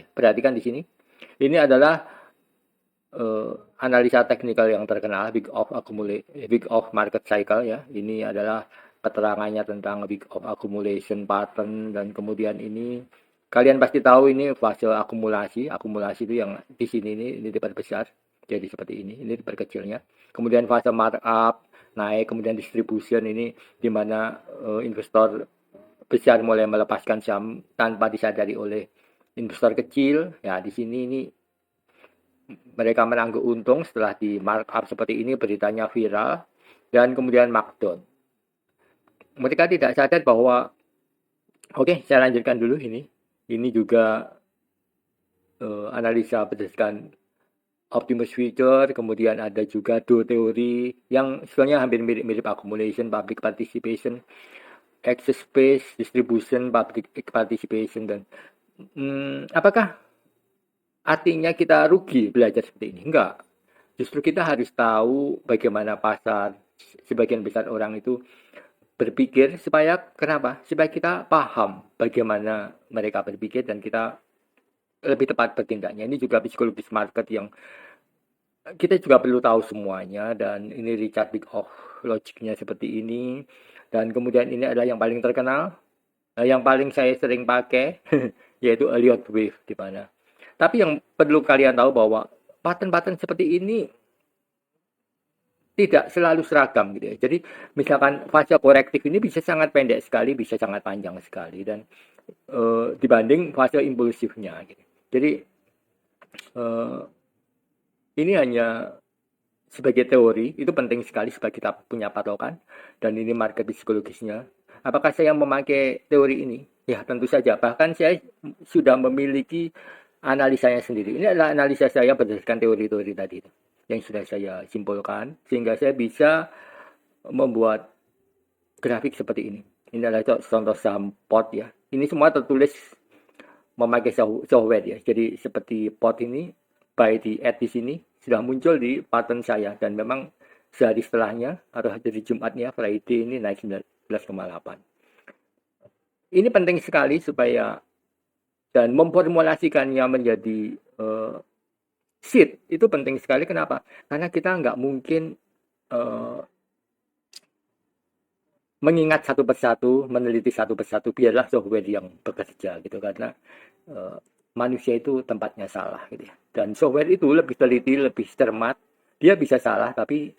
Perhatikan di sini. Ini adalah analisa teknikal yang terkenal, week of market cycle ya. Ini adalah keterangannya tentang week of accumulation pattern, dan kemudian ini kalian pasti tahu ini fase akumulasi. Akumulasi itu yang di sini ini diperbesar jadi seperti ini diperkecilnya. Kemudian fase markup naik, kemudian distribution ini di mana investor besar mulai melepaskan saham tanpa disadari oleh investor kecil. Ya, di sini ini mereka menangguk untung setelah di markup seperti ini, beritanya viral, dan kemudian markdown. Mereka tidak sadar bahwa, oke, saya lanjutkan dulu ini. Ini juga analisa berdasarkan Optimus Future, kemudian ada juga Do teori yang sebenarnya hampir mirip-mirip accumulation, public participation, access space, distribution, public participation, dan apakah artinya kita rugi belajar seperti ini? Enggak. Justru kita harus tahu bagaimana pasar, sebagian besar orang itu berpikir, supaya kenapa? Supaya kita paham bagaimana mereka berpikir dan kita lebih tepat bertindaknya. Ini juga psikologis market yang kita juga perlu tahu semuanya, dan ini Richard Wyckoff logiknya seperti ini. Dan kemudian ini adalah yang paling terkenal, yang paling saya sering pakai yaitu Elliott Wave di mana. Tapi yang perlu kalian tahu bahwa pattern-pattern seperti ini tidak selalu seragam gitu ya. Jadi misalkan fase korektif ini bisa sangat pendek sekali, bisa sangat panjang sekali, dan dibanding fase impulsifnya gitu. Jadi ini hanya sebagai teori, itu penting sekali supaya kita punya patokan, dan ini market psikologisnya. Apakah saya memakai teori ini? Ya, tentu saja. Bahkan saya sudah memiliki analisanya sendiri. Ini adalah analisa saya berdasarkan teori-teori tadi yang sudah saya simpulkan, sehingga saya bisa membuat grafik seperti ini. Ini adalah contoh saham pot ya. Ini semua tertulis memakai software ya. Jadi seperti pot ini, by di add di sini sudah muncul di pattern saya, dan memang sehari setelahnya atau hari Jumatnya, Friday, ini naik 19,8. Ini penting sekali supaya, dan memformulasikannya menjadi sheet itu penting sekali. Kenapa? Karena kita nggak mungkin mengingat satu persatu, meneliti satu persatu. Biarlah software yang bekerja gitu, karena manusia itu tempatnya salah gitu ya. Dan software itu lebih teliti, lebih cermat. Dia bisa salah, tapi